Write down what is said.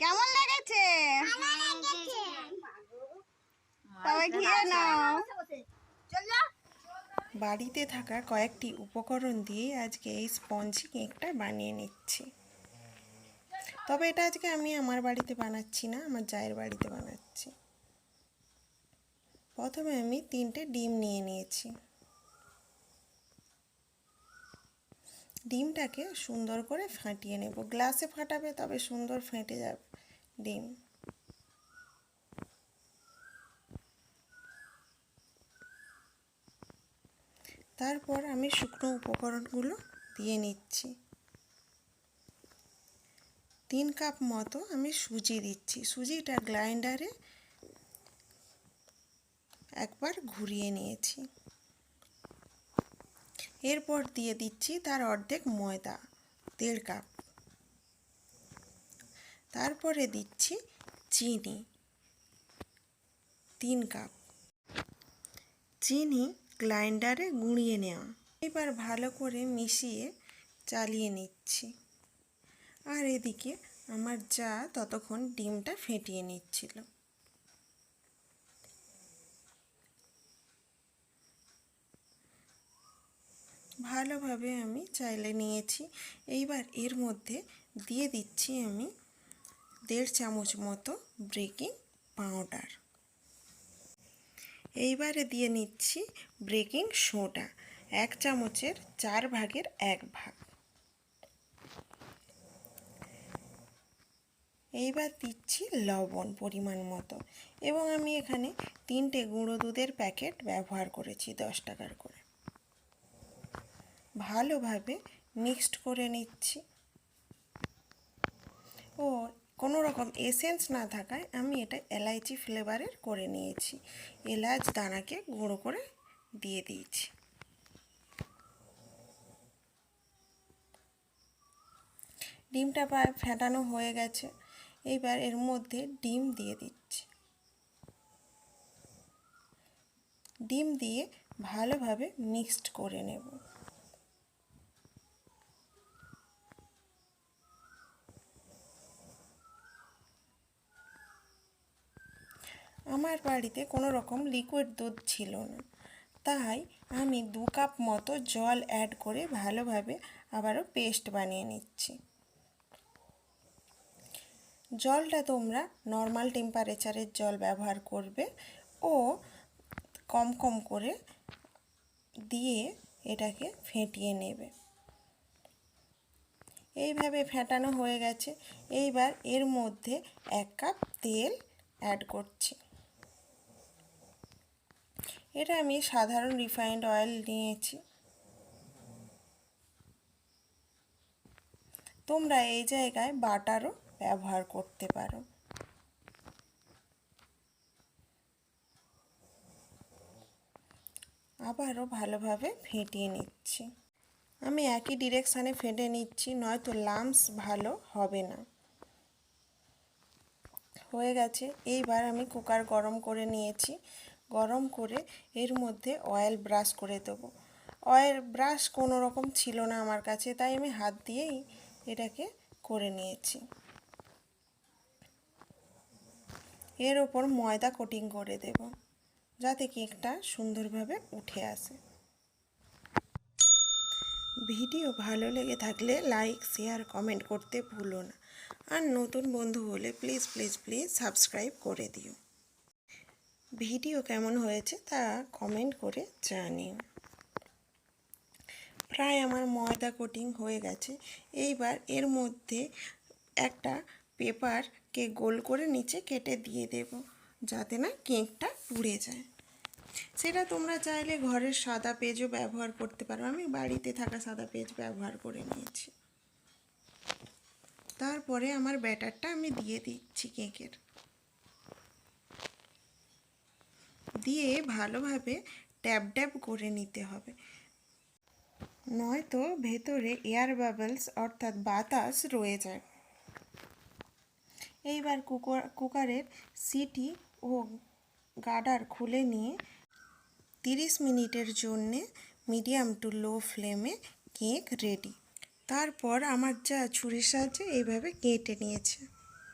কেমন লেগেছে? তবে খেয়ে নাও। বাড়িতে থাকা কয়েকটি উপকরণ দিয়ে আজকে এই স্পঞ্জি কেকটা বানিয়ে নিচ্ছি। তবে এটা আজকে আমি আমার বাড়িতে বানাচ্ছি না, আমার জায়ের বাড়িতে বানাচ্ছি। প্রথমে আমি 3টে ডিম নিয়ে নিয়েছি। ডিমটাকে সুন্দর করে ফাটিয়ে নেব। গ্লাসে ফাটাবে, তবে সুন্দর ফেটে যাবে ডিম। তারপর আমি শুকনো উপকরণগুলো দিয়ে নিচ্ছি। 3 কাপ মতো আমি সুজি দিচ্ছি। সুজিটা গ্রাইন্ডারে একবার ঘুরিয়ে নিয়েছি। এরপর দিয়ে দিচ্ছি তার অর্ধেক ময়দা, 1.5 কাপ। তারপরে দিচ্ছি চিনি, 3 কাপ। চিনি গ্রাইন্ডারে গুঁড়িয়ে নেওয়া। এবার ভালো করে মিশিয়ে চালিয়ে নিচ্ছি। আর এদিকে আমার যা ততক্ষণ ডিমটা ফেটিয়ে নিচ্ছিল। ভালোভাবে আমি চাইলে নিয়েছি। এইবার এর মধ্যে দিয়ে দিচ্ছি আমি 1.5 চামচ মতো বেকিং পাউডার। এইবারে দিয়ে নিচ্ছি বেকিং সোডা, 1 চামচের 4 ভাগের 1 ভাগ। এইবার দিচ্ছি লবণ পরিমাণ মতো, এবং আমি এখানে 3টে গুঁড়ো দুধের প্যাকেট ব্যবহার করেছি 10 টাকার করে। ভালোভাবে মিক্সড করে নিচ্ছি। ও কোনো রকম এসেন্স না থাকায় আমি এটা এলাইচি ফ্লেভারের করে নিয়েছি। এলাচ দানাকে গুঁড়ো করে দিয়ে দিয়েছি। ডিমটা প্রায় ফেটানো হয়ে গেছে। এইবার এর মধ্যে ডিম দিয়ে দিচ্ছি। ডিম দিয়ে ভালোভাবে মিক্সড করে নেব। আমার বাড়িতে কোনো রকম লিকুইড দুধ ছিল না, তাই আমি 2 কাপ মতো জল অ্যাড করে ভালোভাবে আবারও পেস্ট বানিয়ে নিচ্ছি। জলটা তোমরা নর্মাল টেম্পারেচারের জল ব্যবহার করবে ও কম কম করে দিয়ে এটাকে ফেটিয়ে নেবে। এইভাবে ফেটানো হয়ে গেছে। এইবার এর মধ্যে 1 কাপ তেল অ্যাড করছি। এটা আমি সাধারণ রিফাইন্ড অয়েল নিয়েছি। তোমরা এই জায়গায় বাটারও ব্যবহার করতে পারো। আবারও ভালোভাবে ফেটিয়ে নিচ্ছি। আমি একই ডিরেকশানে ফেটে নিচ্ছি, নয়তো লাম্পস ভালো হবে না। হয়ে গেছে। এইবার আমি কুকার গরম করে নিয়েছি। গরম করে এর মধ্যে অয়েল ব্রাশ করে দেবো। অয়েল ব্রাশ কোনো রকম ছিল না আমার কাছে, তাই আমি হাত দিয়েই এটাকে করে নিয়েছি। এর ওপর ময়দা কোটিং করে দেব, যাতে কেকটা সুন্দরভাবে উঠে আসে। ভিডিও ভালো লেগে থাকলে লাইক, শেয়ার, কমেন্ট করতে ভুলো না। আর নতুন বন্ধু হলে প্লিজ প্লিজ প্লিজ সাবস্ক্রাইব করে দিও। ভিডিও কেমন হয়েছে তা কমেন্ট করে জানিও। প্রায় আমার ময়দা কোটিং হয়ে গেছে। এইবার এর মধ্যে একটা পেপারকে গোল করে নিচে কেটে দিয়ে দেব, যাতে না কেকটা পুড়ে যায়। সেটা তোমরা চাইলে ঘরের সাদা পেজও ব্যবহার করতে পারো। আমি বাড়িতে থাকা সাদা পেজ ব্যবহার করে নিয়েছি। তারপরে আমার ব্যাটারটা আমি দিয়ে দিচ্ছি কেকের। দিয়ে ভালোভাবে ট্যাপ ট্যাপ করে নিতে হবে, নয়তো ভেতরে এয়ার বাবলস অর্থাৎ বাতাস রয়ে যায়। এইবার কুকারের সিটি ও গার্ডার খুলে নিয়ে 30 মিনিটের জন্যে মিডিয়াম টু লো ফ্লেমে কেক রেডি। তারপর আমার যা ছুরির সাহায্যে এইভাবে কেটে নিয়েছে।